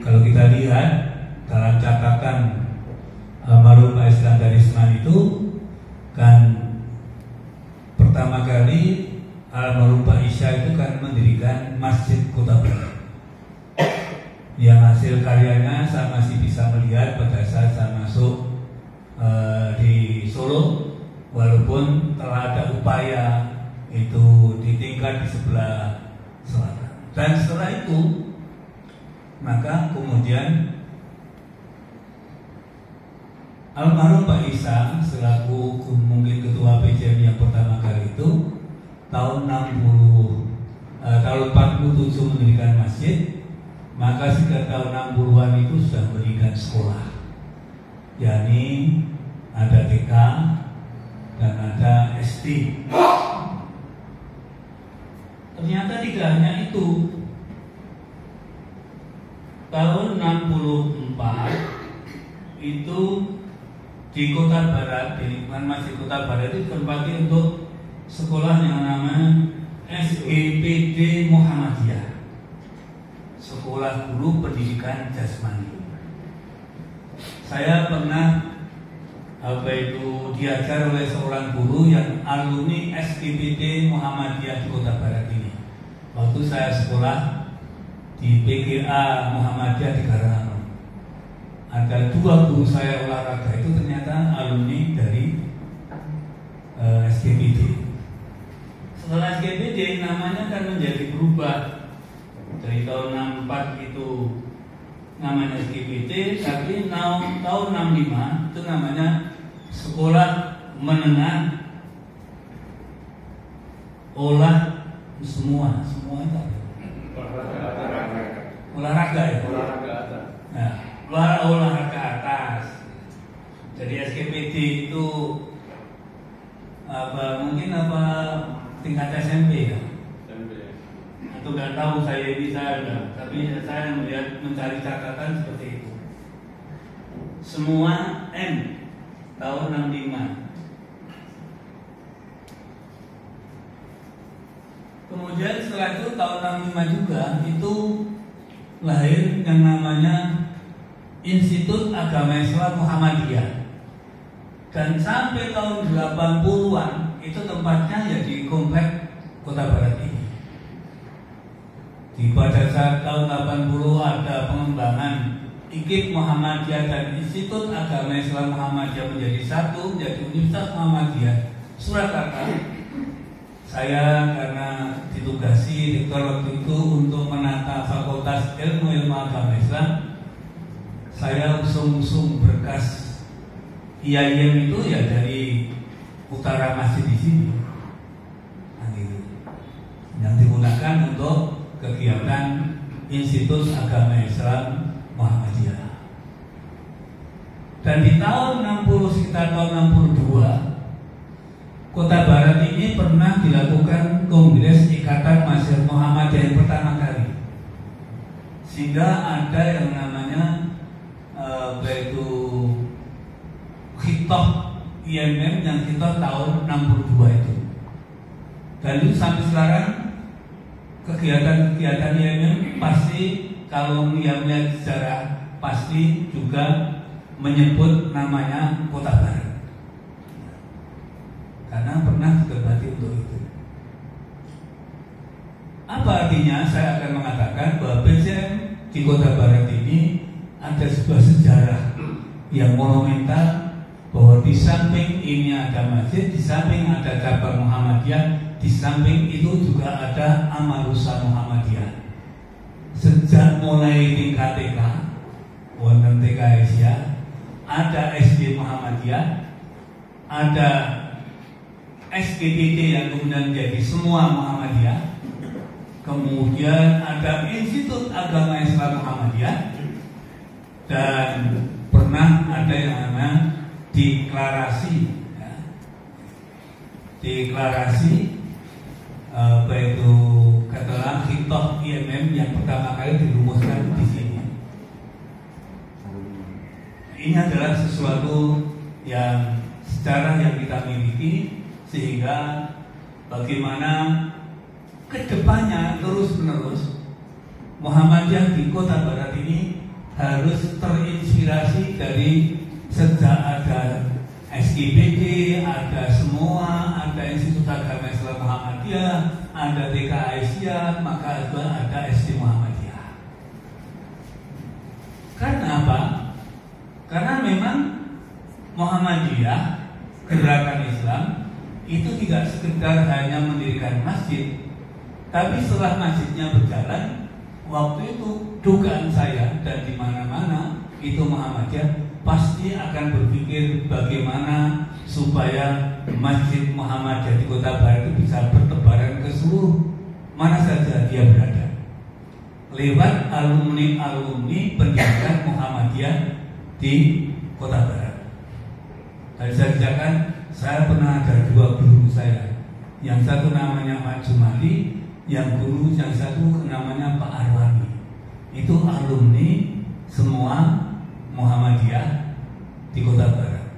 Kalau kita lihat dalam catatan almarhum Pak Iskandar Isman itu kan pertama kali almarhum Pak Isya itu kan mendirikan Masjid Kota Barat, yang hasil karyanya saya masih bisa melihat pada saat saya masuk di Solo, walaupun telah ada upaya itu di tingkat di sebelah selatan. Dan setelah itu maka kemudian almarhum Pak Isa selaku mungkin ketua PJM yang pertama kali itu tahun 47 mendirikan masjid, maka sekitar tahun 60-an itu sudah mendirikan sekolah, yakni ada TK dan ada SD. Ternyata tidak hanya itu. Tahun 64 itu di Kota Barat, di lingkungan Masjid Kota Barat itu ditempati untuk sekolah yang namanya SGPD Muhammadiyah, Sekolah Guru Pendidikan Jasmani. Saya pernah diajar oleh seorang guru yang alumni SGPD Muhammadiyah di Kota Barat ini. Waktu saya sekolah di PGA Muhammadiyah di Karanganom, ada 2 guru saya olahraga itu ternyata alumni dari SGPD. Setelah SGPD namanya kan menjadi berubah. Dari tahun 64 itu namanya SGPD, tapi tahun 65 itu namanya Sekolah Menengah Semua itu olahraga ya. Nah, olahraga atas. Jadi SGPD itu mungkin tingkat SMP ya? Atau nggak tahu, saya bisa enggak, tapi saya melihat mencari catatan seperti itu. Semua M tahun 65. Kemudian setelah itu tahun 65 juga itu lahir yang namanya Institut Agama Islam Muhammadiyah. Dan sampai tahun 80-an itu tempatnya ya di Komplek Kota Barat ini. Pada saat tahun 80 ada pengembangan IKIP Muhammadiyah dan Institut Agama Islam Muhammadiyah menjadi satu, menjadi Universitas Muhammadiyah Surakarta. Saya karena ditugasi rektor waktu itu untuk menata Fakultas Ilmu Agama Islam, saya usung berkas IAIN itu ya dari utara masjid di sini, yang digunakan untuk kegiatan Institut Agama Islam Muhammadiyah. Dan di tahun 60, sekitar tahun 62, Kota Barat ini pernah dilakukan Kongres Ikatan Mahasiswa Muhammadiyah yang pertama kali, sehingga ada yang namanya yaitu Khitoh IMM yang kita tahun 62 itu. Dan itu sampai sekarang kegiatan-kegiatan IMM pasti kalau melihat secara pasti juga menyebut namanya Kota Barat, karena pernah didebati untuk itu. Apa artinya? Saya akan mengatakan bahwa PJM di Kota Barat ini ada sebuah sejarah yang monumental, bahwa di samping ini ada masjid, di samping ada cabang Muhammadiyah, di samping itu juga ada Amarusa Muhammadiyah. Sejak mulai tingkat TK, wonten TK Asia, ada SD Muhammadiyah, ada SGPD yang kemudian menjadi semua Muhammadiyah, kemudian ada Institut Agama Islam Muhammadiyah, dan pernah ada yang namanya deklarasi, ya. Deklarasi yaitu katakanlah Khitoh IMM yang pertama kali dirumuskan di sini. Ini adalah sesuatu yang sejarah yang kita miliki, sehingga bagaimana kedepannya terus menerus Muhammadiyah di Kota Barat ini harus terinspirasi dari sejak ada SKBD, ada semua, ada Institut Agama Islam Muhammadiyah, ada TK Aisyah, maka ada SD Muhammadiyah. Karena apa? Karena memang Muhammadiyah, gerakan Islam itu tidak sekedar hanya mendirikan masjid, tapi setelah masjidnya berjalan, waktu itu dugaan saya dan di mana-mana itu Muhammadiyah pasti akan berpikir bagaimana supaya Masjid Muhammadiyah di Kota Barat itu bisa bertebaran ke seluruh mana saja dia berada lewat alumni-alumni pendidikan Muhammadiyah di Kota Barat. Tadi saya katakan, saya pernah ada dua guru saya, yang satu namanya Pak Jumali, yang satu namanya Pak Arwani. Itu alumni semua Muhammadiyah di Kota Barat.